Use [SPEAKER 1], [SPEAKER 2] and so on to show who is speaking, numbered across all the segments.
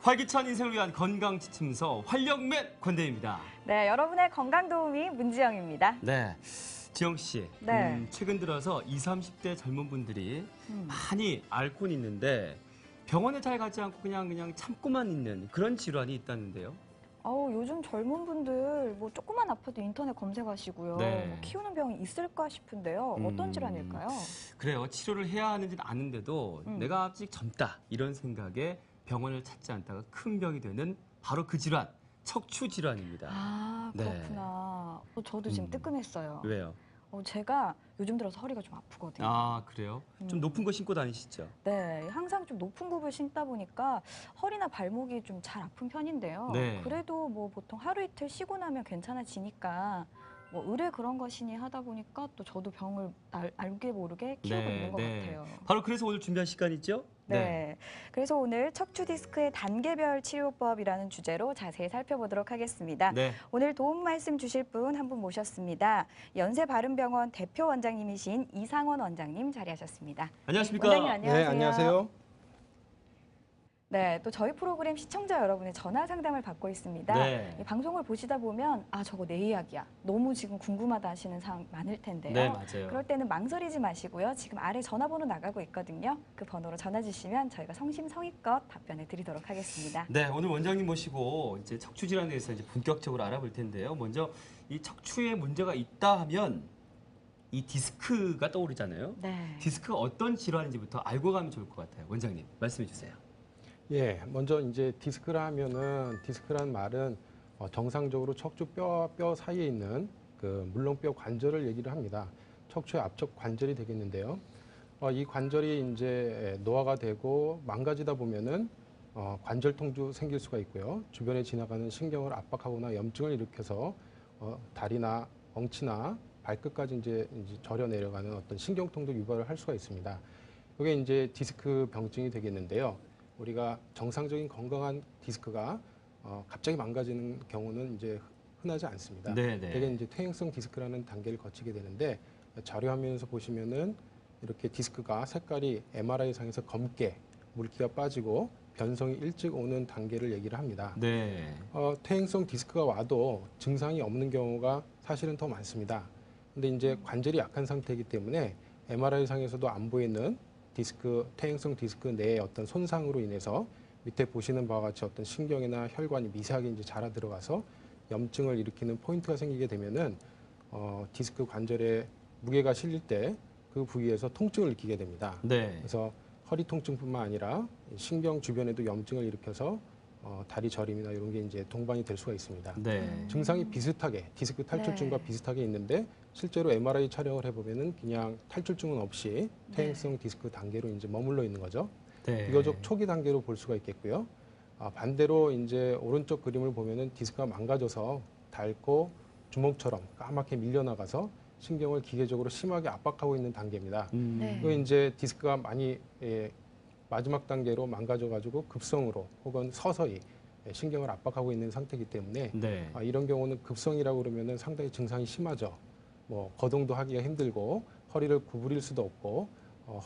[SPEAKER 1] 활기찬 인생을 위한 건강 지침서 활력맨 권대입니다.
[SPEAKER 2] 네, 여러분의 건강 도우미 문지영입니다.
[SPEAKER 1] 네, 지영 씨.
[SPEAKER 2] 네.
[SPEAKER 1] 최근 들어서 20, 30대 젊은 분들이 많이 앓고 있는데 병원에 잘 가지 않고 그냥 참고만 있는 그런 질환이 있다는데요.
[SPEAKER 2] 요즘 젊은 분들 뭐 조금만 아파도 인터넷 검색하시고요.
[SPEAKER 1] 네.
[SPEAKER 2] 뭐 키우는 병이 있을까 싶은데요. 어떤 질환일까요?
[SPEAKER 1] 그래요. 치료를 해야 하는지는 아는데도 내가 아직 젊다 이런 생각에 병원을 찾지 않다가 큰 병이 되는 바로 그 질환, 척추 질환입니다.
[SPEAKER 2] 아,
[SPEAKER 1] 네.
[SPEAKER 2] 그렇구나. 저도 지금 뜨끔했어요.
[SPEAKER 1] 왜요?
[SPEAKER 2] 제가 요즘 들어서 허리가 좀 아프거든요.
[SPEAKER 1] 아, 그래요? 좀 높은 거 신고 다니시죠?
[SPEAKER 2] 네, 항상 좀 높은 굽을 신다 보니까 허리나 발목이 좀 잘 아픈 편인데요.
[SPEAKER 1] 네.
[SPEAKER 2] 그래도 뭐 보통 하루 이틀 쉬고 나면 괜찮아지니까 뭐 의뢰 그런 것이니 하다 보니까 또 저도 병을 알게 모르게 키우고 있는 것 같아요.
[SPEAKER 1] 바로 그래서 오늘 준비한 시간이죠?
[SPEAKER 2] 네. 그래서 오늘 척추 디스크의 단계별 치료법이라는 주제로 자세히 살펴보도록 하겠습니다.
[SPEAKER 1] 네.
[SPEAKER 2] 오늘 도움 말씀 주실 분 한 분 모셨습니다. 연세바른병원 대표 원장님이신 이상원 원장님 자리하셨습니다.
[SPEAKER 1] 안녕하십니까?
[SPEAKER 2] 원장님 안녕하세요.
[SPEAKER 3] 네, 안녕하세요.
[SPEAKER 2] 네, 또 저희 프로그램 시청자 여러분의 전화 상담을 받고 있습니다.
[SPEAKER 1] 네.
[SPEAKER 2] 이 방송을 보시다 보면 저거 내 이야기야. 너무 지금 궁금하다 하시는 사항 많을 텐데요.
[SPEAKER 1] 네, 맞아요.
[SPEAKER 2] 그럴 때는 망설이지 마시고요. 지금 아래 전화번호 나가고 있거든요. 그 번호로 전화 주시면 저희가 성심성의껏 답변을 드리도록 하겠습니다.
[SPEAKER 1] 네, 오늘 원장님 모시고 이제 척추 질환에 대해서 이제 본격적으로 알아볼 텐데요. 먼저 이 척추에 문제가 있다 하면 이 디스크가 떠오르잖아요.
[SPEAKER 2] 네.
[SPEAKER 1] 디스크가 어떤 질환인지부터 알고 가면 좋을 것 같아요. 원장님, 말씀해 주세요.
[SPEAKER 3] 예, 먼저 이제 디스크라 하면은 디스크란 말은 정상적으로 척추 뼈 사이에 있는 그 물렁뼈 관절을 얘기를 합니다. 척추의 앞쪽 관절이 되겠는데요. 이 관절이 이제 노화가 되고 망가지다 보면은 관절 통도 생길 수가 있고요. 주변에 지나가는 신경을 압박하거나 염증을 일으켜서 다리나 엉치나 발끝까지 이제 저려 내려가는 어떤 신경통도 유발을 할 수가 있습니다. 이게 이제 디스크 병증이 되겠는데요. 우리가 정상적인 건강한 디스크가 갑자기 망가지는 경우는 이제 흔하지 않습니다.
[SPEAKER 1] 네네.
[SPEAKER 3] 대개 이제 퇴행성 디스크라는 단계를 거치게 되는데 자료 화면에서 보시면은 이렇게 디스크가 색깔이 MRI 상에서 검게 물기가 빠지고 변성이 일찍 오는 단계를 얘기를 합니다.
[SPEAKER 1] 네.
[SPEAKER 3] 퇴행성 디스크가 와도 증상이 없는 경우가 사실은 더 많습니다. 근데 이제 관절이 약한 상태이기 때문에 MRI 상에서도 안 보이는 퇴행성 디스크 내의 어떤 손상으로 인해서 밑에 보시는 바와 같이 어떤 신경이나 혈관이 미세하게 이제 자라 들어가서 염증을 일으키는 포인트가 생기게 되면은 디스크 관절에 무게가 실릴 때 그 부위에서 통증을 느끼게 됩니다.
[SPEAKER 1] 네.
[SPEAKER 3] 그래서 허리 통증뿐만 아니라 신경 주변에도 염증을 일으켜서 다리 저림이나 이런 게 이제 동반이 될 수가 있습니다.
[SPEAKER 1] 네.
[SPEAKER 3] 증상이 비슷하게 디스크 탈출증과
[SPEAKER 2] 네.
[SPEAKER 3] 비슷하게 있는데 실제로 MRI 촬영을 해보면은 그냥 탈출증은 없이 퇴행성 디스크 단계로 이제 머물러 있는 거죠.
[SPEAKER 1] 네.
[SPEAKER 3] 비교적 초기 단계로 볼 수가 있겠고요. 반대로 이제 오른쪽 그림을 보면은 디스크가 망가져서 닳고 주먹처럼 까맣게 밀려나가서 신경을 기계적으로 심하게 압박하고 있는 단계입니다.
[SPEAKER 2] 네.
[SPEAKER 3] 그 이제 디스크가 많이 마지막 단계로 망가져가지고 급성으로 혹은 서서히 신경을 압박하고 있는 상태이기 때문에
[SPEAKER 1] 네.
[SPEAKER 3] 이런 경우는 급성이라고 그러면은 상당히 증상이 심하죠. 뭐 거동도 하기가 힘들고 허리를 구부릴 수도 없고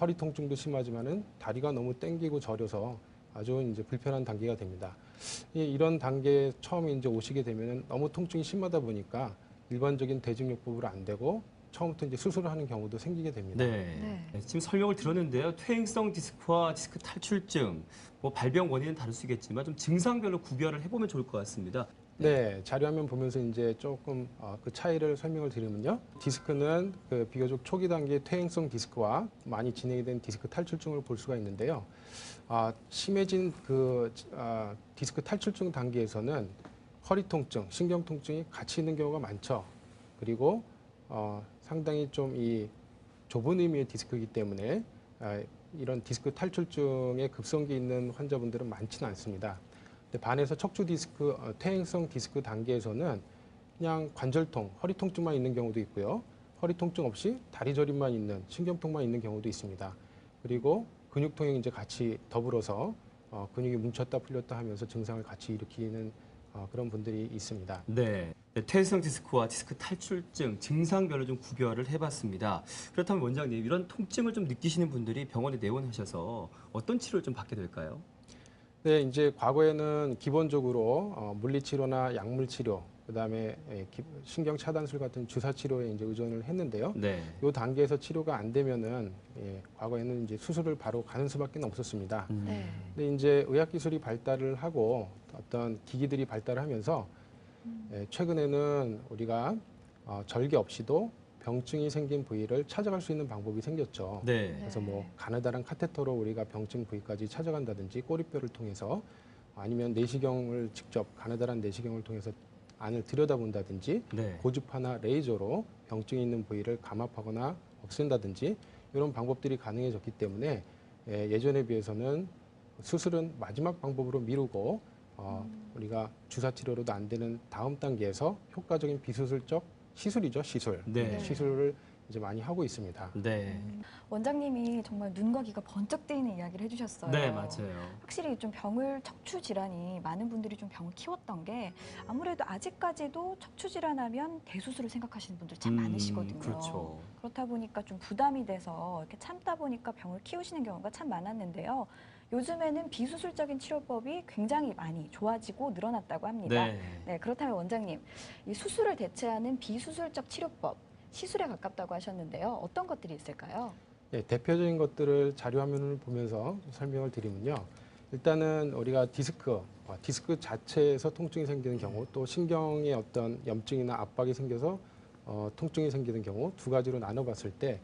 [SPEAKER 3] 허리 통증도 심하지만은 다리가 너무 땡기고 저려서 아주 이제 불편한 단계가 됩니다. 이런 단계에 처음 이제 오시게 되면은 너무 통증이 심하다 보니까 일반적인 대증요법으로 안 되고 처음부터 이제 수술을 하는 경우도 생기게 됩니다.
[SPEAKER 1] 네. 지금 설명을 들었는데요. 퇴행성 디스크와 디스크 탈출증, 뭐 발병 원인은 다를 수 있겠지만 좀 증상별로 구별을 해보면 좋을 것 같습니다.
[SPEAKER 3] 네, 자료화면 보면서 이제 조금 그 차이를 설명을 드리면요. 디스크는 그 비교적 초기 단계의 퇴행성 디스크와 많이 진행이 된 디스크 탈출증을 볼 수가 있는데요. 심해진 그 디스크 탈출증 단계에서는 허리 통증, 신경 통증이 같이 있는 경우가 많죠. 그리고 상당히 좀 이 좁은 의미의 디스크이기 때문에 이런 디스크 탈출증에 급성기 있는 환자분들은 많지는 않습니다. 근데 반해서 척추 디스크, 퇴행성 디스크 단계에서는 그냥 관절통, 허리 통증만 있는 경우도 있고요. 허리 통증 없이 다리 저림만 있는, 신경통만 있는 경우도 있습니다. 그리고 근육통이 이제 같이 더불어서 근육이 뭉쳤다 풀렸다 하면서 증상을 같이 일으키는 그런 분들이 있습니다.
[SPEAKER 1] 네. 퇴행성 디스크와 디스크 탈출증 증상별로 좀 구별을 해봤습니다. 그렇다면 원장님, 이런 통증을 좀 느끼시는 분들이 병원에 내원하셔서 어떤 치료를 좀 받게 될까요?
[SPEAKER 3] 네, 이제 과거에는 기본적으로 물리치료나 약물치료, 그다음에 신경 차단술 같은 주사 치료에 이제 의존을 했는데요.
[SPEAKER 1] 네.
[SPEAKER 3] 이 단계에서 치료가 안 되면은 과거에는 이제 수술을 바로 가는 수밖에 없었습니다.
[SPEAKER 2] 네.
[SPEAKER 3] 근데 이제 의학 기술이 발달을 하고 어떤 기기들이 발달하면서 최근에는 우리가 절개 없이도 병증이 생긴 부위를 찾아갈 수 있는 방법이 생겼죠.
[SPEAKER 1] 네.
[SPEAKER 3] 그래서 뭐 가느다란 카테터로 우리가 병증 부위까지 찾아간다든지 꼬리뼈를 통해서 아니면 내시경을 직접 가느다란 내시경을 통해서 안을 들여다본다든지
[SPEAKER 1] 네.
[SPEAKER 3] 고주파나 레이저로 병증이 있는 부위를 감압하거나 없앤다든지 이런 방법들이 가능해졌기 때문에 예전에 비해서는 수술은 마지막 방법으로 미루고 우리가 주사 치료로도 안 되는 다음 단계에서 효과적인 비수술적 시술이죠, 시술.
[SPEAKER 1] 네.
[SPEAKER 3] 시술을 이제 많이 하고 있습니다.
[SPEAKER 1] 네.
[SPEAKER 2] 원장님이 정말 눈과 귀가 번쩍 뜨이는 이야기를 해주셨어요.
[SPEAKER 1] 네, 맞아요. 확실히
[SPEAKER 2] 좀 척추 질환이 많은 분들이 좀 병을 키웠던 게 아무래도 아직까지도 척추 질환하면 대수술을 생각하시는 분들 참 많으시거든요.
[SPEAKER 1] 그렇죠.
[SPEAKER 2] 그렇다 보니까 좀 부담이 돼서 이렇게 참다 보니까 병을 키우시는 경우가 참 많았는데요. 요즘에는 비수술적인 치료법이 굉장히 많이 좋아지고 늘어났다고 합니다. 네, 그렇다면 원장님, 이 수술을 대체하는 비수술적 치료법, 시술에 가깝다고 하셨는데요. 어떤 것들이 있을까요?
[SPEAKER 3] 네, 대표적인 것들을 자료 화면을 보면서 설명을 드리면요. 일단은 우리가 디스크 자체에서 통증이 생기는 경우, 또 신경의 어떤 염증이나 압박이 생겨서 통증이 생기는 경우 두 가지로 나눠봤을 때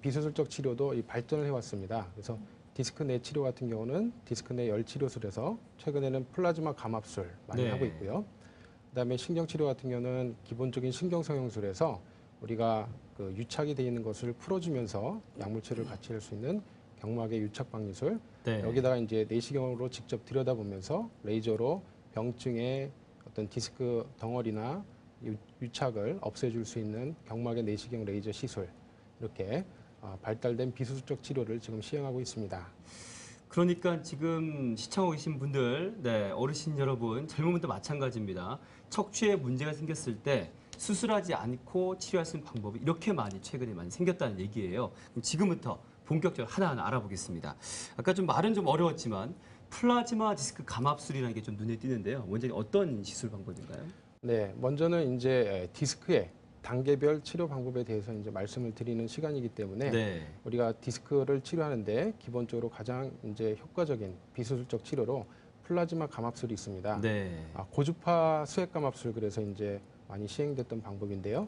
[SPEAKER 3] 비수술적 치료도 발전을 해왔습니다. 그래서 디스크 내 치료 같은 경우는 디스크 내 열 치료술에서 최근에는 플라즈마 감압술 많이
[SPEAKER 1] 네.
[SPEAKER 3] 하고 있고요. 그다음에 신경 치료 같은 경우는 기본적인 신경 성형술에서 우리가 그 유착이 되어 있는 것을 풀어주면서 약물 치료를 같이 할 수 있는 경막의 유착 방리술.
[SPEAKER 1] 네.
[SPEAKER 3] 여기다가 이제 내시경으로 직접 들여다보면서 레이저로 병증의 어떤 디스크 덩어리나 유착을 없애줄 수 있는 경막의 내시경 레이저 시술, 이렇게 발달된 비수술적 치료를 지금 시행하고 있습니다.
[SPEAKER 1] 그러니까 지금 시청하고 계신 분들, 네, 어르신 여러분, 젊은 분도 마찬가지입니다. 척추에 문제가 생겼을 때 수술하지 않고 치료할 수 있는 방법이 이렇게 최근에 많이 생겼다는 얘기예요. 그럼 지금부터 본격적으로 하나하나 알아보겠습니다. 아까 말은 좀 어려웠지만 플라즈마 디스크 감압술이라는 게 좀 눈에 띄는데요. 원장님 어떤 시술 방법인가요?
[SPEAKER 3] 네, 먼저는 이제 디스크의 단계별 치료 방법에 대해서 이제 말씀을 드리는 시간이기 때문에
[SPEAKER 1] 네.
[SPEAKER 3] 우리가 디스크를 치료하는데 기본적으로 가장 이제 효과적인 비수술적 치료로 플라즈마 감압술이 있습니다.
[SPEAKER 1] 네.
[SPEAKER 3] 고주파 수액 감압술, 그래서 이제 많이 시행됐던 방법인데요.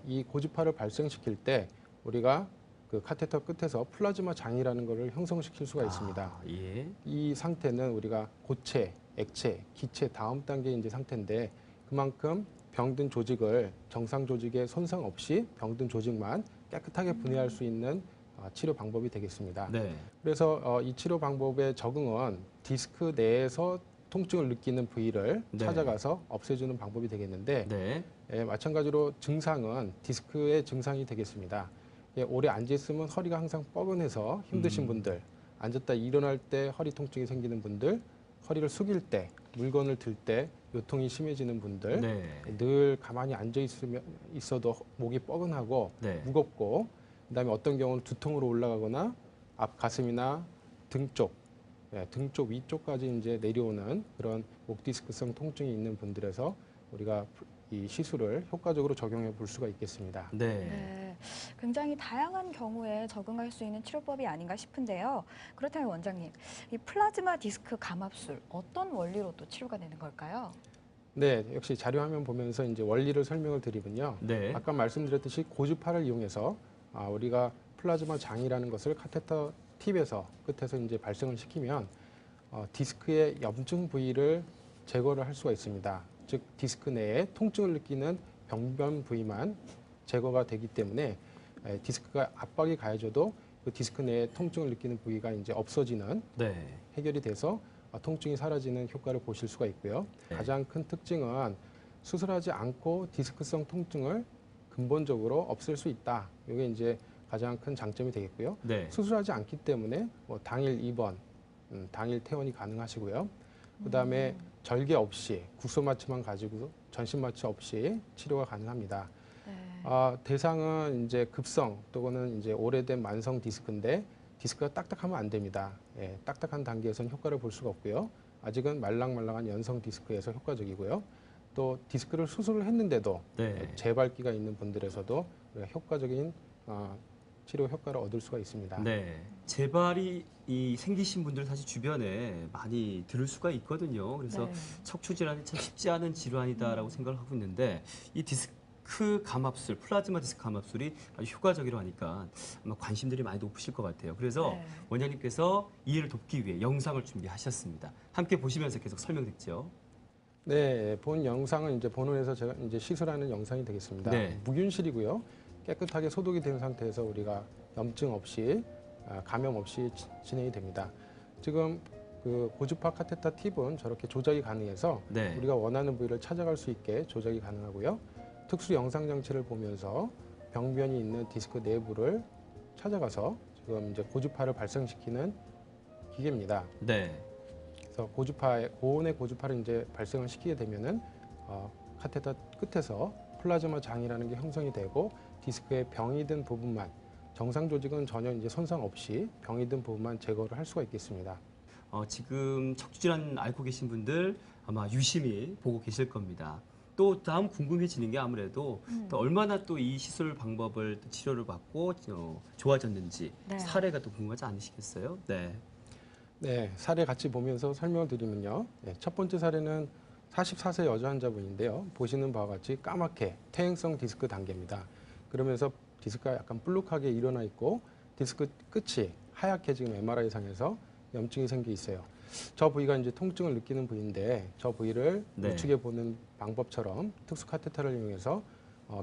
[SPEAKER 3] 이 고주파를 발생시킬 때 우리가 그 카테터 끝에서 플라즈마 장이라는 것을 형성시킬 수가 있습니다.
[SPEAKER 1] 예.
[SPEAKER 3] 이 상태는 우리가 고체, 액체, 기체 다음 단계 이제 상태인데 그만큼 병든 조직을 정상 조직에 손상 없이 병든 조직만 깨끗하게 분해할 수 있는 치료 방법이 되겠습니다.
[SPEAKER 1] 네.
[SPEAKER 3] 그래서 이 치료 방법의 적응은 디스크 내에서 통증을 느끼는 부위를
[SPEAKER 1] 네.
[SPEAKER 3] 찾아가서 없애주는 방법이 되겠는데
[SPEAKER 1] 네.
[SPEAKER 3] 마찬가지로 증상은 디스크의 증상이 되겠습니다. 오래 앉아 있으면 허리가 항상 뻐근해서 힘드신 분들, 앉았다 일어날 때 허리 통증이 생기는 분들, 허리를 숙일 때, 물건을 들 때 요통이 심해지는 분들,
[SPEAKER 1] 네.
[SPEAKER 3] 늘 가만히 앉아 있어도 목이 뻐근하고
[SPEAKER 1] 네.
[SPEAKER 3] 무겁고, 그다음에 어떤 경우는 두통으로 올라가거나 앞 가슴이나 등 쪽 위쪽까지 이제 내려오는 그런 목 디스크성 통증이 있는 분들에서 우리가 이 시술을 효과적으로 적용해 볼 수가 있겠습니다.
[SPEAKER 1] 네.
[SPEAKER 2] 네, 굉장히 다양한 경우에 적응할 수 있는 치료법이 아닌가 싶은데요. 그렇다면 원장님, 이 플라즈마 디스크 감압술 어떤 원리로 또 치료가 되는 걸까요?
[SPEAKER 3] 네, 역시 자료 화면 보면서 이제 원리를 설명을 드리면요.
[SPEAKER 1] 네.
[SPEAKER 3] 아까 말씀드렸듯이 고주파를 이용해서 우리가 플라즈마 장이라는 것을 카테터 팁에서 끝에서 이제 발생을 시키면 디스크의 염증 부위를 제거를 할 수가 있습니다. 즉 디스크 내에 통증을 느끼는 병변 부위만 제거가 되기 때문에 디스크가 압박이 가해져도 그 디스크 내에 통증을 느끼는 부위가 이제 없어지는,
[SPEAKER 1] 네.
[SPEAKER 3] 해결이 돼서 통증이 사라지는 효과를 보실 수가 있고요.
[SPEAKER 1] 네.
[SPEAKER 3] 가장 큰 특징은 수술하지 않고 디스크성 통증을 근본적으로 없앨 수 있다. 이게 이제 가장 큰 장점이 되겠고요.
[SPEAKER 1] 네.
[SPEAKER 3] 수술하지 않기 때문에 뭐 당일 입원, 당일 퇴원이 가능하시고요. 그다음에 절개 없이 국소 마취만 가지고 전신 마취 없이 치료가 가능합니다.
[SPEAKER 2] 네.
[SPEAKER 3] 대상은 이제 급성 또는 이제 오래된 만성 디스크인데 디스크가 딱딱하면 안 됩니다. 예, 딱딱한 단계에서는 효과를 볼 수가 없고요. 아직은 말랑말랑한 연성 디스크에서 효과적이고요. 또 디스크를 수술을 했는데도
[SPEAKER 1] 네.
[SPEAKER 3] 재발기가 있는 분들에서도 우리가 효과적인 치료 효과를 얻을 수가 있습니다.
[SPEAKER 1] 네. 재발이 생기신 분들 사실 주변에 많이 들을 수가 있거든요. 그래서
[SPEAKER 2] 네.
[SPEAKER 1] 척추 질환이 참 쉽지 않은 질환이다라고 생각을 하고 있는데 이 디스크 감압술, 플라즈마 디스크 감압술이 아주 효과적이라고 하니까 아마 관심들이 많이 높으실 것 같아요. 그래서
[SPEAKER 2] 네.
[SPEAKER 1] 원장님께서 이해를 돕기 위해 영상을 준비하셨습니다. 함께 보시면서 계속 설명 듣죠.
[SPEAKER 3] 네, 본 영상은 이제 본원에서 제가 이제 시술하는 영상이 되겠습니다.
[SPEAKER 1] 네.
[SPEAKER 3] 무균실이고요. 깨끗하게 소독이 된 상태에서 우리가 염증 없이 감염 없이 진행이 됩니다. 지금 그 고주파 카테터 팁은 저렇게 조작이 가능해서
[SPEAKER 1] 네.
[SPEAKER 3] 우리가 원하는 부위를 찾아갈 수 있게 조작이 가능하고요. 특수 영상 장치를 보면서 병변이 있는 디스크 내부를 찾아가서 지금 이제 고주파를 발생시키는 기계입니다.
[SPEAKER 1] 네.
[SPEAKER 3] 그래서 고온의 고주파를 이제 발생을 시키게 되면은 카테터 끝에서 플라즈마 장이라는 게 형성이 되고 디스크에 병이 든 부분만 정상 조직은 전혀 이제 손상 없이 병이 든 부분만 제거를 할 수가 있겠습니다.
[SPEAKER 1] 지금 척추 질환 앓고 계신 분들 아마 유심히 보고 계실 겁니다. 또 다음 궁금해지는 게 아무래도 또 얼마나 또 이 시술 방법을 또 치료를 받고 좋아졌는지
[SPEAKER 2] 네.
[SPEAKER 1] 사례가 또 궁금하지 않으시겠어요? 네.
[SPEAKER 3] 네, 사례 같이 보면서 설명을 드리면요. 네, 첫 번째 사례는 44세 여자 환자분인데요. 보시는 바와 같이 까맣게 퇴행성 디스크 단계입니다. 그러면서 디스크가 약간 볼록하게 일어나 있고 디스크 끝이 하얗게 지금 MRI상에서 염증이 생겨 있어요. 저 부위가 이제 통증을 느끼는 부위인데 저 부위를
[SPEAKER 1] 네.
[SPEAKER 3] 우측에 보는 방법처럼 특수 카테터를 이용해서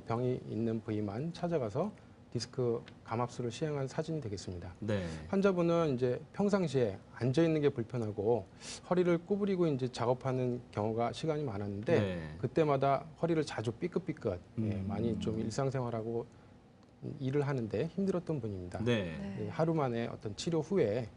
[SPEAKER 3] 병이 있는 부위만 찾아가서 디스크 감압술을 시행한 사진이 되겠습니다.
[SPEAKER 1] 네.
[SPEAKER 3] 환자분은 이제 평상시에 앉아 있는 게 불편하고 허리를 구부리고 이제 작업하는 경우가 시간이 많았는데
[SPEAKER 1] 네.
[SPEAKER 3] 그때마다 허리를 자주 삐끗삐끗 많이 좀 일상생활하고 일을 하는데 힘들었던 분입니다.
[SPEAKER 1] 네.
[SPEAKER 2] 네.
[SPEAKER 3] 하루 만에 어떤 치료 후에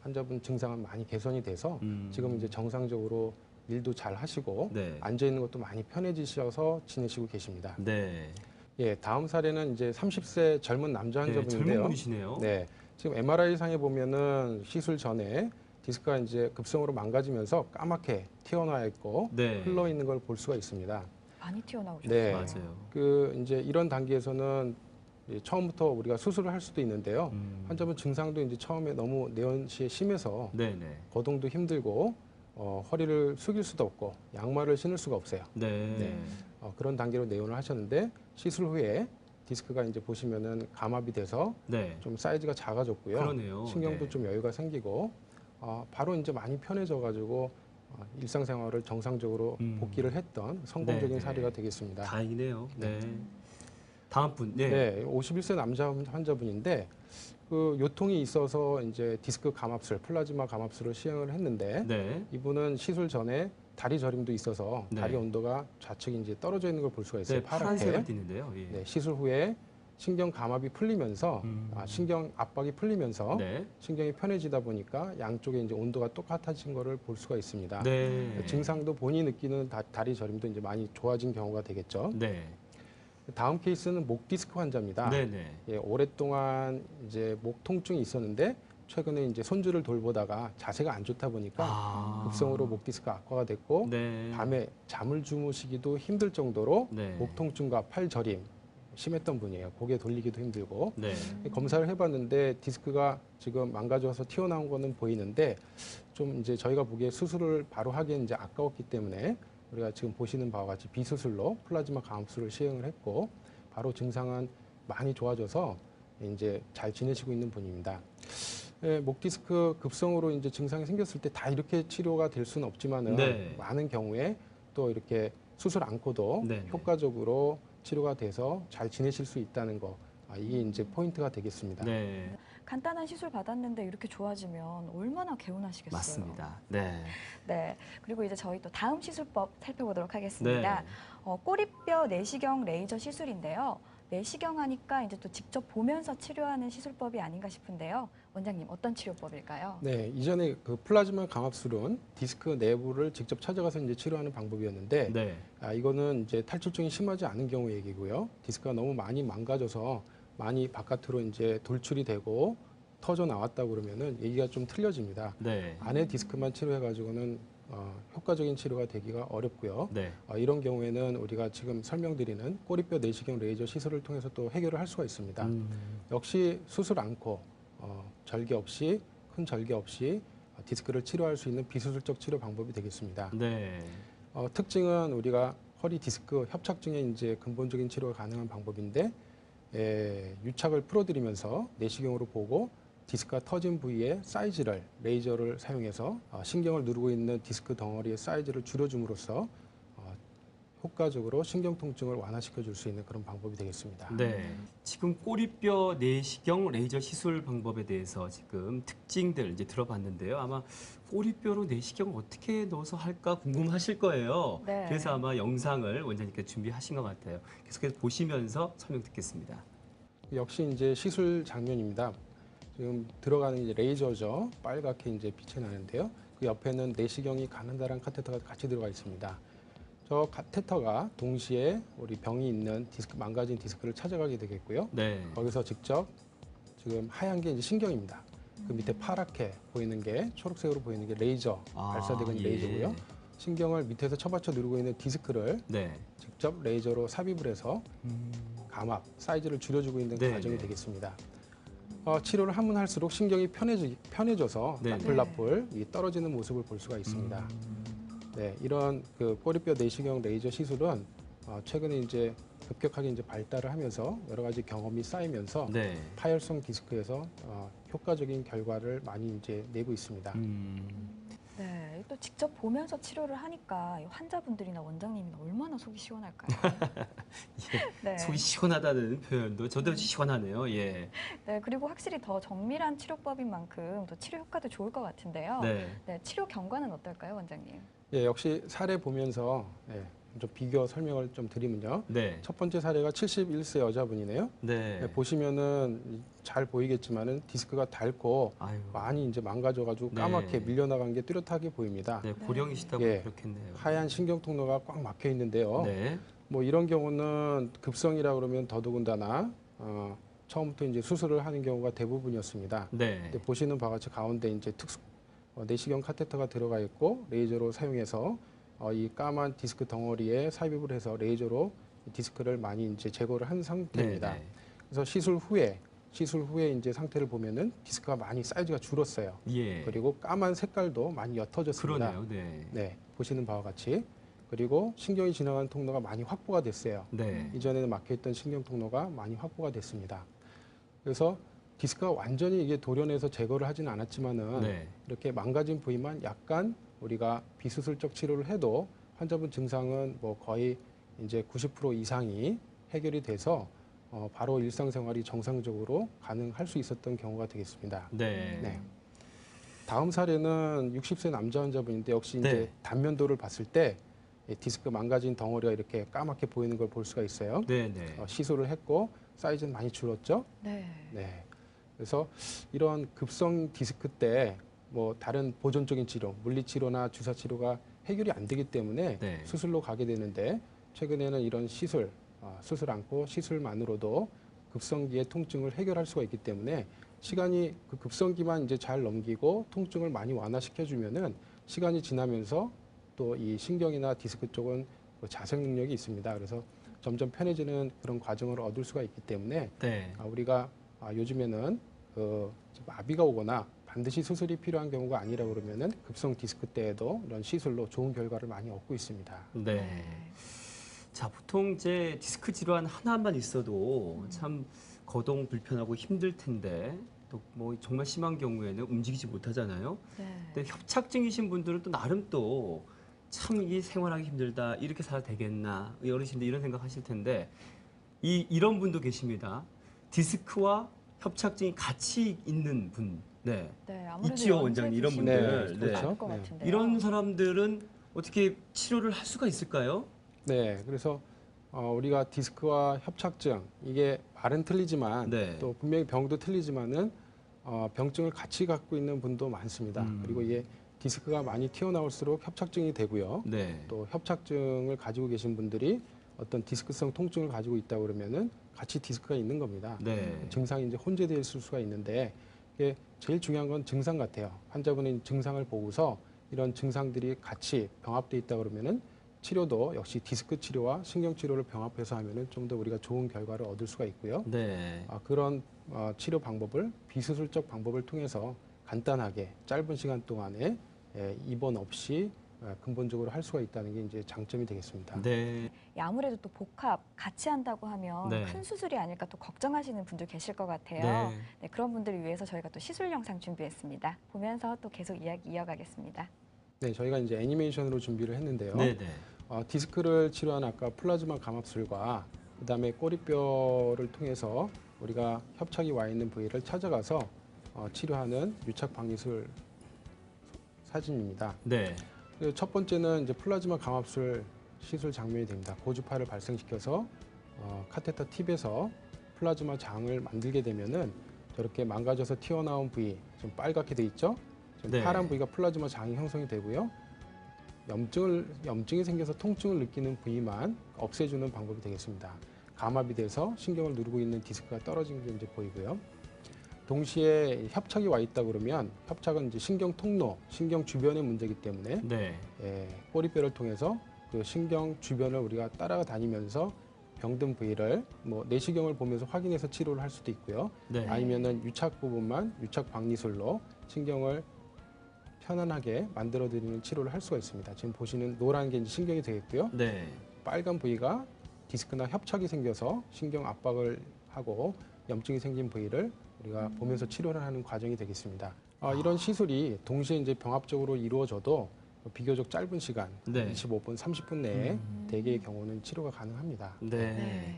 [SPEAKER 3] 환자분 증상은 많이 개선이 돼서 지금 이제 정상적으로 일도 잘 하시고
[SPEAKER 1] 네.
[SPEAKER 3] 앉아 있는 것도 많이 편해지셔서 지내시고 계십니다.
[SPEAKER 1] 네.
[SPEAKER 3] 예, 다음 사례는 이제 30세 젊은 남자
[SPEAKER 1] 네,
[SPEAKER 3] 환자분인데요.
[SPEAKER 1] 젊은 분이시네요.
[SPEAKER 3] 네, 지금 MRI 상에 보면은 시술 전에 디스크가 이제 급성으로 망가지면서 까맣게 튀어나와 있고
[SPEAKER 1] 네.
[SPEAKER 3] 흘러 있는 걸 볼 수가 있습니다.
[SPEAKER 2] 많이 튀어나오셨어요.
[SPEAKER 3] 네,
[SPEAKER 1] 맞아요.
[SPEAKER 3] 그 이제 이런 단계에서는 이제 처음부터 우리가 수술을 할 수도 있는데요. 환자분 증상도 이제 처음에 너무 내원시에 심해서
[SPEAKER 1] 네네.
[SPEAKER 3] 거동도 힘들고 허리를 숙일 수도 없고 양말을 신을 수가 없어요.
[SPEAKER 1] 네.
[SPEAKER 3] 네. 그런 단계로 내원을 하셨는데 시술 후에 디스크가 이제 보시면은 감압이 돼서
[SPEAKER 1] 네.
[SPEAKER 3] 좀 사이즈가 작아졌고요.
[SPEAKER 1] 그러네요.
[SPEAKER 3] 신경도
[SPEAKER 1] 네.
[SPEAKER 3] 좀 여유가 생기고 바로 이제 많이 편해져가지고 일상생활을 정상적으로 복귀를 했던 성공적인
[SPEAKER 1] 네, 네.
[SPEAKER 3] 사례가 되겠습니다.
[SPEAKER 1] 다행이네요. 네. 다음 분. 네.
[SPEAKER 3] 네, 51세 남자 환자분인데 그 요통이 있어서 이제 디스크 감압술, 플라즈마 감압술을 시행을 했는데
[SPEAKER 1] 네.
[SPEAKER 3] 이분은 시술 전에 다리 저림도 있어서
[SPEAKER 1] 네.
[SPEAKER 3] 다리 온도가 좌측이 이제 떨어져 있는 걸 볼 수가 있어요.
[SPEAKER 1] 네,
[SPEAKER 3] 파랗게.
[SPEAKER 1] 파란색을 띠는데요. 예.
[SPEAKER 3] 네, 시술 후에 신경 감압이 풀리면서 신경 압박이 풀리면서
[SPEAKER 1] 네.
[SPEAKER 3] 신경이 편해지다 보니까 양쪽에 이제 온도가 똑같아진 거를 볼 수가 있습니다.
[SPEAKER 1] 네.
[SPEAKER 3] 증상도 본인이 느끼는 다리 저림도 이제 많이 좋아진 경우가 되겠죠.
[SPEAKER 1] 네.
[SPEAKER 3] 다음 케이스는 목 디스크 환자입니다.
[SPEAKER 1] 네네.
[SPEAKER 3] 예, 오랫동안 이제 목 통증이 있었는데 최근에 이제 손주를 돌보다가 자세가 안 좋다 보니까 급성으로 목 디스크가 악화가 됐고
[SPEAKER 1] 네.
[SPEAKER 3] 밤에 잠을 주무시기도 힘들 정도로
[SPEAKER 1] 네.
[SPEAKER 3] 목 통증과 팔 저림 심했던 분이에요. 고개 돌리기도 힘들고
[SPEAKER 1] 네.
[SPEAKER 3] 검사를 해봤는데 디스크가 지금 망가져서 튀어나온 거는 보이는데 좀 이제 저희가 보기에 수술을 바로 하기엔 이제 아까웠기 때문에 우리가 지금 보시는 바와 같이 비수술로 플라즈마 감압술을 시행을 했고 바로 증상은 많이 좋아져서 이제 잘 지내시고 있는 분입니다. 예, 목 디스크 급성으로 이제 증상이 생겼을 때 다 이렇게 치료가 될 수는 없지만은
[SPEAKER 1] 네.
[SPEAKER 3] 많은 경우에 또 이렇게 수술 않고도
[SPEAKER 1] 네, 네.
[SPEAKER 3] 효과적으로 치료가 돼서 잘 지내실 수 있다는 거 이게 이제 포인트가 되겠습니다.
[SPEAKER 1] 네.
[SPEAKER 2] 간단한 시술 받았는데 이렇게 좋아지면 얼마나 개운하시겠어요.
[SPEAKER 1] 맞습니다. 네.
[SPEAKER 2] 네. 그리고 이제 저희 또 다음 시술법 살펴보도록 하겠습니다.
[SPEAKER 1] 네.
[SPEAKER 2] 꼬리뼈 내시경 레이저 시술인데요. 내시경 하니까 이제 또 직접 보면서 치료하는 시술법이 아닌가 싶은데요. 원장님 어떤 치료법일까요?
[SPEAKER 3] 네, 이전에 그 플라즈마 감압술은 디스크 내부를 직접 찾아가서 이제 치료하는 방법이었는데
[SPEAKER 1] 네.
[SPEAKER 3] 이거는 이제 탈출증이 심하지 않은 경우 얘기고요. 디스크가 너무 많이 망가져서 많이 바깥으로 이제 돌출이 되고 터져 나왔다고 그러면은 얘기가 좀 틀려집니다.
[SPEAKER 1] 네.
[SPEAKER 3] 안에 디스크만 치료해가지고는 효과적인 치료가 되기가 어렵고요.
[SPEAKER 1] 네.
[SPEAKER 3] 이런 경우에는 우리가 지금 설명드리는 꼬리뼈 내시경 레이저 시술을 통해서 또 해결을 할 수가 있습니다. 역시 수술 않고 절개 없이 큰 절개 없이 디스크를 치료할 수 있는 비수술적 치료 방법이 되겠습니다.
[SPEAKER 1] 네.
[SPEAKER 3] 특징은 우리가 허리 디스크 협착증의 이제 근본적인 치료가 가능한 방법인데 유착을 풀어드리면서 내시경으로 보고 디스크가 터진 부위의 사이즈를 레이저를 사용해서 신경을 누르고 있는 디스크 덩어리의 사이즈를 줄여줌으로써 효과적으로 신경 통증을 완화시켜 줄 수 있는 그런 방법이 되겠습니다.
[SPEAKER 1] 네. 지금 꼬리뼈 내시경 레이저 시술 방법에 대해서 지금 특징들 이제 들어봤는데요. 아마 꼬리뼈로 내시경을 어떻게 넣어서 할까 궁금하실 거예요.
[SPEAKER 2] 네.
[SPEAKER 1] 그래서 아마 영상을 원장님께서 준비하신 것 같아요. 계속해서 보시면서 설명 듣겠습니다.
[SPEAKER 3] 역시 이제 시술 장면입니다. 지금 들어가는 이제 레이저죠. 빨갛게 이제 빛이 나는데요. 그 옆에는 내시경이 가는다란 카테터가 같이 들어가 있습니다. 저 카테터가 동시에 우리 병이 있는 디스크, 망가진 디스크를 찾아가게 되겠고요.
[SPEAKER 1] 네.
[SPEAKER 3] 거기서 직접 지금 하얀 게 이제 신경입니다. 그 밑에 파랗게 보이는 게 초록색으로 보이는 게 레이저, 발사되는
[SPEAKER 1] 예.
[SPEAKER 3] 레이저고요. 신경을 밑에서 쳐받쳐 누르고 있는 디스크를
[SPEAKER 1] 네.
[SPEAKER 3] 직접 레이저로 삽입을 해서 감압, 사이즈를 줄여주고 있는
[SPEAKER 1] 네,
[SPEAKER 3] 과정이
[SPEAKER 1] 네.
[SPEAKER 3] 되겠습니다. 치료를 하면 할수록 신경이 편해져서
[SPEAKER 1] 네,
[SPEAKER 3] 나풀나풀 이 떨어지는 모습을 볼 수가 있습니다. 네, 이런 그 꼬리뼈 내시경 레이저 시술은 최근에 이제 급격하게 이제 발달을 하면서 여러 가지 경험이 쌓이면서
[SPEAKER 1] 네.
[SPEAKER 3] 파열성 디스크에서 효과적인 결과를 많이 이제 내고 있습니다.
[SPEAKER 2] 네, 또 직접 보면서 치료를 하니까 이 환자분들이나 원장님이나 얼마나 속이 시원할까요? 네.
[SPEAKER 1] 속이 시원하다는 표현도 저도 시원하네요. 예.
[SPEAKER 2] 네, 그리고 확실히 더 정밀한 치료법인 만큼 더 치료 효과도 좋을 것 같은데요.
[SPEAKER 1] 네.
[SPEAKER 2] 네, 치료 경과는 어떨까요, 원장님?
[SPEAKER 3] 예, 역시 사례 보면서 좀 비교 설명을 좀 드리면요.
[SPEAKER 1] 네.
[SPEAKER 3] 첫 번째 사례가 71세 여자분이네요.
[SPEAKER 1] 네.
[SPEAKER 3] 보시면은 잘 보이겠지만은 디스크가 닳고
[SPEAKER 1] 아유.
[SPEAKER 3] 많이 이제 망가져가지고
[SPEAKER 1] 네.
[SPEAKER 3] 까맣게 밀려나간 게 뚜렷하게 보입니다.
[SPEAKER 1] 네, 고령이시다고
[SPEAKER 3] 예.
[SPEAKER 1] 그렇겠네요.
[SPEAKER 3] 하얀 신경 통로가 꽉 막혀 있는데요.
[SPEAKER 1] 네.
[SPEAKER 3] 뭐 이런 경우는 급성이라 그러면 더더군다나 처음부터 이제 수술을 하는 경우가 대부분이었습니다.
[SPEAKER 1] 네.
[SPEAKER 3] 근데 보시는 바와 같이 가운데 이제 내시경 카테터가 들어가 있고 레이저로 사용해서 이 까만 디스크 덩어리에 삽입을 해서 레이저로 디스크를 많이 이제 제거를 한 상태입니다.
[SPEAKER 1] 네, 네.
[SPEAKER 3] 그래서 시술 후에 이제 상태를 보면은 디스크가 많이 사이즈가 줄었어요.
[SPEAKER 1] 예.
[SPEAKER 3] 그리고 까만 색깔도 많이 옅어졌습니다.
[SPEAKER 1] 그러네요. 네.
[SPEAKER 3] 네, 보시는 바와 같이. 그리고 신경이 지나가는 통로가 많이 확보가 됐어요.
[SPEAKER 1] 네.
[SPEAKER 3] 이전에는 막혀있던 신경 통로가 많이 확보가 됐습니다. 그래서 디스크가 완전히 이게 도려내서 제거를 하지는 않았지만은
[SPEAKER 1] 네.
[SPEAKER 3] 이렇게 망가진 부위만 약간 우리가 비수술적 치료를 해도 환자분 증상은 뭐 거의 이제 90% 이상이 해결이 돼서 바로 일상생활이 정상적으로 가능할 수 있었던 경우가 되겠습니다.
[SPEAKER 1] 네.
[SPEAKER 3] 네. 다음 사례는 60세 남자 환자분인데 역시 이제
[SPEAKER 1] 네.
[SPEAKER 3] 단면도를 봤을 때 디스크 망가진 덩어리가 이렇게 까맣게 보이는 걸 볼 수가 있어요.
[SPEAKER 1] 네. 네.
[SPEAKER 3] 시술을 했고 사이즈는 많이 줄었죠.
[SPEAKER 2] 네.
[SPEAKER 3] 네. 그래서 이런 급성 디스크 때 뭐 다른 보존적인 치료, 물리치료나 주사치료가 해결이 안 되기 때문에
[SPEAKER 1] 네.
[SPEAKER 3] 수술로 가게 되는데 최근에는 이런 수술 않고 시술만으로도 급성기의 통증을 해결할 수가 있기 때문에 시간이 그 급성기만 이제 잘 넘기고 통증을 많이 완화시켜 주면은 시간이 지나면서 또 이 신경이나 디스크 쪽은 그 자생 능력이 있습니다. 그래서 점점 편해지는 그런 과정을 얻을 수가 있기 때문에
[SPEAKER 1] 네.
[SPEAKER 3] 우리가 요즘에는 마비가 오거나 반드시 수술이 필요한 경우가 아니라 그러면은 급성 디스크 때에도 이런 시술로 좋은 결과를 많이 얻고 있습니다.
[SPEAKER 1] 네. 자, 보통 이제 디스크 질환 하나만 있어도 참 거동 불편하고 힘들 텐데 또 뭐 정말 심한 경우에는 움직이지 못하잖아요.
[SPEAKER 2] 네.
[SPEAKER 1] 근데 협착증이신 분들은 또 나름 또 참 이 생활하기 힘들다 이렇게 살아도 되겠나 이 어르신들 이런 생각하실 텐데 이런 분도 계십니다. 디스크와 협착증이 같이 있는 분, 네,
[SPEAKER 2] 네, 아무래도
[SPEAKER 1] 있지요, 원장님, 이런
[SPEAKER 2] 연세 드신
[SPEAKER 1] 분들.
[SPEAKER 2] 분들이
[SPEAKER 3] 네,
[SPEAKER 2] 많을 것
[SPEAKER 3] 그렇죠.
[SPEAKER 2] 같은데요.
[SPEAKER 1] 이런 사람들은 어떻게 치료를 할 수가 있을까요?
[SPEAKER 3] 네, 그래서 우리가 디스크와 협착증 이게 말은 틀리지만
[SPEAKER 1] 네.
[SPEAKER 3] 또 분명히 병도 틀리지만은 병증을 같이 갖고 있는 분도 많습니다. 그리고 이게 디스크가 많이 튀어나올수록 협착증이 되고요.
[SPEAKER 1] 네.
[SPEAKER 3] 또 협착증을 가지고 계신 분들이 어떤 디스크성 통증을 가지고 있다 그러면은 같이 디스크가 있는 겁니다.
[SPEAKER 1] 네.
[SPEAKER 3] 증상이 이제 혼재되어 있을 수가 있는데 이게 제일 중요한 건 증상 같아요. 환자분의 증상을 보고서 이런 증상들이 같이 병합돼 있다 그러면은 치료도 역시 디스크 치료와 신경 치료를 병합해서 하면은 좀 더 우리가 좋은 결과를 얻을 수가 있고요.
[SPEAKER 1] 네.
[SPEAKER 3] 그런 치료 방법을 비수술적 방법을 통해서 간단하게 짧은 시간 동안에 입원 없이 근본적으로 할 수가 있다는 게 이제 장점이 되겠습니다.
[SPEAKER 1] 네.
[SPEAKER 2] 아무래도 또 복합 같이 한다고 하면
[SPEAKER 1] 네.
[SPEAKER 2] 큰 수술이 아닐까 또 걱정하시는 분들 계실 것 같아요.
[SPEAKER 1] 네.
[SPEAKER 2] 네, 그런 분들을 위해서 저희가 또 시술 영상 준비했습니다. 보면서 또 계속 이야기 이어가겠습니다.
[SPEAKER 3] 네, 저희가 이제 애니메이션으로 준비를 했는데요.
[SPEAKER 1] 네. 네.
[SPEAKER 3] 디스크를 치료한 아까 플라즈마 감압술과 그다음에 꼬리뼈를 통해서 우리가 협착이 와 있는 부위를 찾아가서 치료하는 유착 박리술 사진입니다.
[SPEAKER 1] 네.
[SPEAKER 3] 그리고 첫 번째는 이제 플라즈마 감압술 시술 장면이 됩니다. 고주파를 발생시켜서 카테터 팁에서 플라즈마 장을 만들게 되면은 저렇게 망가져서 튀어나온 부위, 좀 빨갛게 돼 있죠? 지금
[SPEAKER 1] 네.
[SPEAKER 3] 파란 부위가 플라즈마 장이 형성이 되고요. 염증이 생겨서 통증을 느끼는 부위만 없애주는 방법이 되겠습니다. 감압이 돼서 신경을 누르고 있는 디스크가 떨어진 게 이제 보이고요. 동시에 협착이 와 있다 그러면 협착은 이제 신경 통로, 신경 주변의 문제이기 때문에
[SPEAKER 1] 네.
[SPEAKER 3] 꼬리뼈를 통해서 그 신경 주변을 우리가 따라다니면서 병든 부위를 뭐 내시경을 보면서 확인해서 치료를 할 수도 있고요.
[SPEAKER 1] 네.
[SPEAKER 3] 아니면은 유착 부분만 유착 박리술로 신경을 편안하게 만들어드리는 치료를 할 수가 있습니다. 지금 보시는 노란 게 이제 신경이 되겠고요.
[SPEAKER 1] 네.
[SPEAKER 3] 빨간 부위가 디스크나 협착이 생겨서 신경 압박을 하고 염증이 생긴 부위를 우리가 보면서 치료를 하는 과정이 되겠습니다. 이런 시술이 동시에 이제 병합적으로 이루어져도 비교적 짧은 시간,
[SPEAKER 1] 네.
[SPEAKER 3] 25분, 30분 내에 대개의 경우는 치료가 가능합니다.
[SPEAKER 1] 네.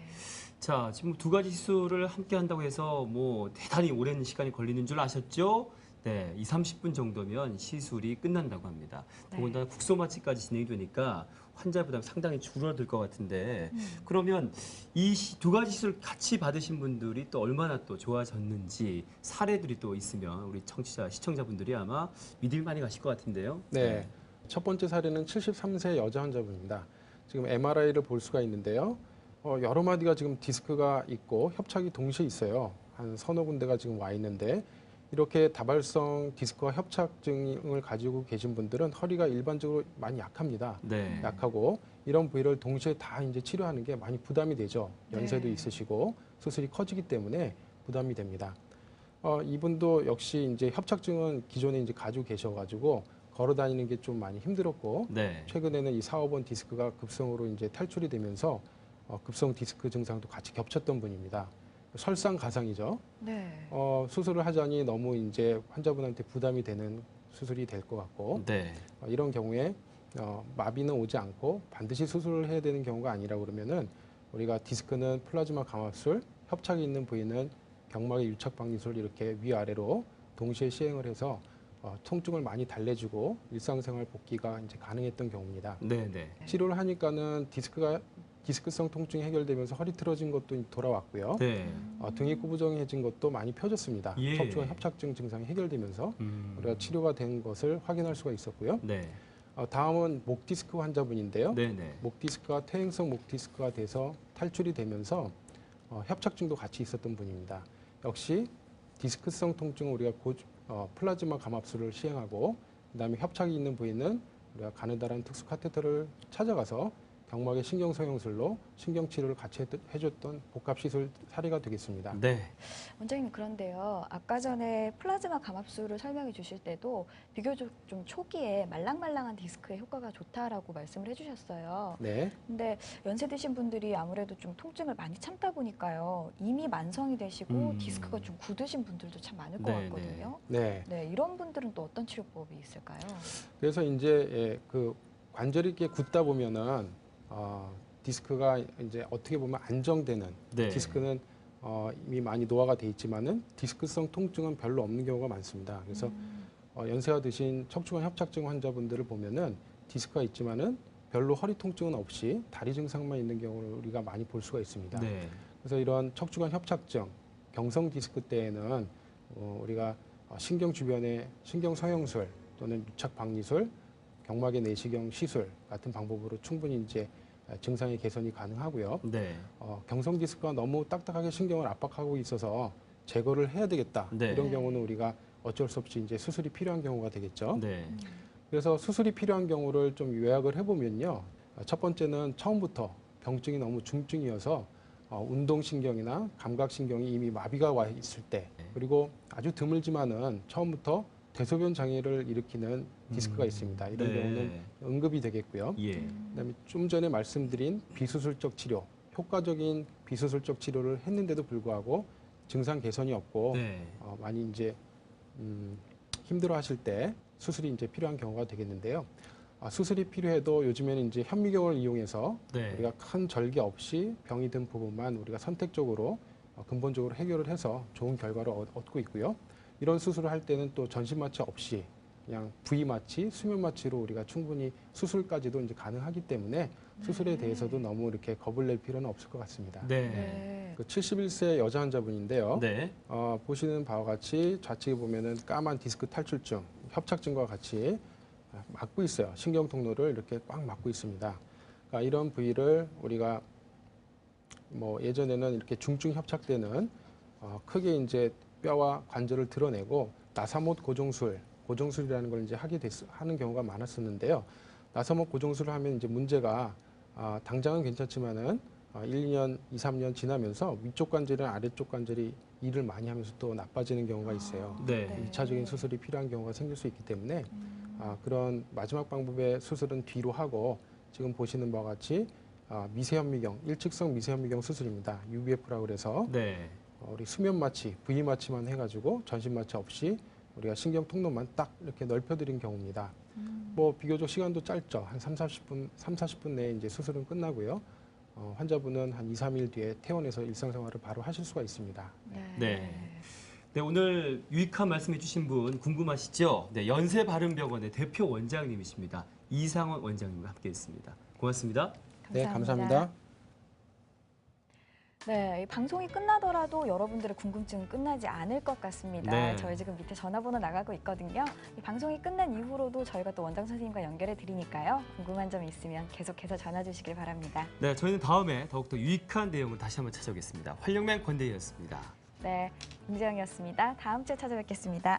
[SPEAKER 1] 자, 지금 두 가지 시술을 함께 한다고 해서 뭐 대단히 오랜 시간이 걸리는 줄 아셨죠? 네, 2, 30분 정도면 시술이 끝난다고 합니다. 더군다나 국소 마취까지 진행이 되니까 환자 부담이 상당히 줄어들 것 같은데 그러면 이 두 가지 시술 같이 받으신 분들이 또 얼마나 또 좋아졌는지 사례들이 또 있으면 우리 청취자, 시청자분들이 아마 믿을 만히 가실 것 같은데요.
[SPEAKER 3] 네. 첫 번째 사례는 73세 여자 환자분입니다. 지금 MRI를 볼 수가 있는데요. 여러 마디가 지금 디스크가 있고 협착이 동시에 있어요. 한 서너 군데가 지금 와 있는데 이렇게 다발성 디스크와 협착증을 가지고 계신 분들은 허리가 일반적으로 많이 약합니다.
[SPEAKER 1] 네.
[SPEAKER 3] 약하고 이런 부위를 동시에 다 이제 치료하는 게 많이 부담이 되죠. 연세도
[SPEAKER 2] 네.
[SPEAKER 3] 있으시고 수술이 커지기 때문에 부담이 됩니다. 이분도 역시 이제 협착증은 기존에 이제 가지고 계셔가지고 걸어 다니는 게 좀 많이 힘들었고
[SPEAKER 1] 네.
[SPEAKER 3] 최근에는 이 4, 5번 디스크가 급성으로 이제 탈출이 되면서 급성 디스크 증상도 같이 겹쳤던 분입니다. 설상가상이죠.
[SPEAKER 2] 네.
[SPEAKER 3] 수술을 하자니 너무 이제 환자분한테 부담이 되는 수술이 될 것 같고
[SPEAKER 1] 네.
[SPEAKER 3] 이런 경우에 마비는 오지 않고 반드시 수술을 해야 되는 경우가 아니라 그러면은 우리가 디스크는 플라즈마 감압술, 협착이 있는 부위는 경막의 유착 박리술 이렇게 위아래로 동시에 시행을 해서 통증을 많이 달래주고 일상생활 복귀가 이제 가능했던 경우입니다.
[SPEAKER 1] 네. 네.
[SPEAKER 3] 치료를 하니까는 디스크성 통증이 해결되면서 허리 틀어진 것도 돌아왔고요.
[SPEAKER 1] 네.
[SPEAKER 3] 등이 구부정해진 것도 많이 펴졌습니다.
[SPEAKER 1] 예.
[SPEAKER 3] 척추관 협착증 증상이 해결되면서 우리가 치료가 된 것을 확인할 수가 있었고요.
[SPEAKER 1] 네.
[SPEAKER 3] 다음은 목 디스크 환자분인데요.
[SPEAKER 1] 네. 네.
[SPEAKER 3] 목 디스크가 퇴행성 목 디스크가 돼서 탈출이 되면서 협착증도 같이 있었던 분입니다. 역시 디스크성 통증은 우리가 플라즈마 감압술을 시행하고 그다음에 협착이 있는 부위는 우리가 가느다란 특수 카테터를 찾아가서 경막의 신경 소형술로 신경 치료를 같이 해줬던 복합 시술 사례가 되겠습니다.
[SPEAKER 1] 네.
[SPEAKER 2] 원장님 그런데요. 아까 전에 플라즈마 감압술을 설명해 주실 때도 비교적 좀 초기에 말랑말랑한 디스크에 효과가 좋다라고 말씀을 해주셨어요.
[SPEAKER 3] 네.
[SPEAKER 2] 근데 연세 드신 분들이 아무래도 좀 통증을 많이 참다 보니까요. 이미 만성이 되시고 디스크가 좀 굳으신 분들도 참 많을 것
[SPEAKER 1] 네,
[SPEAKER 2] 같거든요.
[SPEAKER 3] 네.
[SPEAKER 2] 네, 이런 분들은 또 어떤 치료법이 있을까요?
[SPEAKER 3] 그래서 이제 그 관절이 이렇게 굳다 보면은 디스크가 이제 어떻게 보면 안정되는
[SPEAKER 1] 네.
[SPEAKER 3] 디스크는 이미 많이 노화가 돼 있지만은 디스크성 통증은 별로 없는 경우가 많습니다. 그래서 연세가 드신 척추관 협착증 환자분들을 보면은 디스크가 있지만은 별로 허리 통증은 없이 다리 증상만 있는 경우를 우리가 많이 볼 수가 있습니다.
[SPEAKER 1] 네.
[SPEAKER 3] 그래서 이런 척추관 협착증, 경성 디스크 때에는 우리가 신경 주변의 신경 성형술 또는 유착 박리술, 경막의 내시경 시술 같은 방법으로 충분히 이제 증상의 개선이 가능하고요.
[SPEAKER 1] 네.
[SPEAKER 3] 경성 디스크가 너무 딱딱하게 신경을 압박하고 있어서 제거를 해야 되겠다.
[SPEAKER 1] 네.
[SPEAKER 3] 이런 경우는 우리가 어쩔 수 없이 이제 수술이 필요한 경우가 되겠죠.
[SPEAKER 1] 네.
[SPEAKER 3] 그래서 수술이 필요한 경우를 좀 요약을 해보면요. 첫 번째는 처음부터 병증이 너무 중증이어서 운동신경이나 감각신경이 이미 마비가 와 있을 때, 그리고 아주 드물지만은 처음부터 대소변 장애를 일으키는 디스크가 있습니다. 이런
[SPEAKER 1] 네.
[SPEAKER 3] 경우는 응급이 되겠고요.
[SPEAKER 1] 예.
[SPEAKER 3] 그다음에 좀 전에 말씀드린 비수술적 치료, 효과적인 비수술적 치료를 했는데도 불구하고 증상 개선이 없고
[SPEAKER 1] 네.
[SPEAKER 3] 많이 이제 힘들어하실 때 수술이 이제 필요한 경우가 되겠는데요. 수술이 필요해도 요즘에는 이제 현미경을 이용해서
[SPEAKER 1] 네.
[SPEAKER 3] 우리가 큰 절개 없이 병이 든 부분만 우리가 선택적으로 근본적으로 해결을 해서 좋은 결과를 얻고 있고요. 이런 수술을 할 때는 또 전신 마취 없이 그냥 부위 마취, 수면 마취로 우리가 충분히 수술까지도 이제 가능하기 때문에 수술에 대해서도 너무 이렇게 겁을 낼 필요는 없을 것 같습니다.
[SPEAKER 1] 네.
[SPEAKER 2] 네.
[SPEAKER 3] 그 71세 여자 환자분인데요.
[SPEAKER 1] 네.
[SPEAKER 3] 보시는 바와 같이 좌측에 보면은 까만 디스크 탈출증, 협착증과 같이 막고 있어요. 신경 통로를 이렇게 꽉 막고 있습니다. 그러니까 이런 부위를 우리가 뭐 예전에는 이렇게 중증 협착되는 크게 이제 뼈와 관절을 드러내고 나사못 고정술이라는 걸 이제 하는 경우가 많았었는데요. 나사못 고정술을 하면 이제 문제가 당장은 괜찮지만은 1, 2년, 2, 3년 지나면서 위쪽 관절이나 아래쪽 관절이 일을 많이 하면서 또 나빠지는 경우가 있어요.
[SPEAKER 1] 네.
[SPEAKER 3] 2차적인 수술이 필요한 경우가 생길 수 있기 때문에 그런 마지막 방법의 수술은 뒤로 하고 지금 보시는 바와 같이 미세현미경, 일직성 미세현미경 수술입니다. UBF라고 그래서
[SPEAKER 1] 네.
[SPEAKER 3] 우리 수면 마취, 부위 마취만 해가지고 전신 마취 없이 우리가 신경 통로만 딱 이렇게 넓혀드린 경우입니다. 뭐 비교적 시간도 짧죠. 한 40분 내에 이제 수술은 끝나고요. 환자분은 한 2, 3일 뒤에 퇴원해서 일상생활을 바로 하실 수가 있습니다.
[SPEAKER 1] 네. 네, 오늘 유익한 말씀해 주신 분 궁금하시죠? 네, 연세바른병원의 대표 원장님이십니다. 이상원 원장님과 함께했습니다. 고맙습니다.
[SPEAKER 3] 네, 감사합니다.
[SPEAKER 2] 네, 이 방송이 끝나더라도 여러분들의 궁금증은 끝나지 않을 것 같습니다.
[SPEAKER 1] 네.
[SPEAKER 2] 저희 지금 밑에 전화번호 나가고 있거든요. 이 방송이 끝난 이후로도 저희가 또 원장 선생님과 연결해 드리니까요. 궁금한 점 있으면 계속해서 전화 주시길 바랍니다.
[SPEAKER 1] 네, 저희는 다음에 더욱더 유익한 내용을 다시 한번 찾아오겠습니다. 활력맨 권대희였습니다.
[SPEAKER 2] 네, 김지영이었습니다. 다음 주에 찾아뵙겠습니다.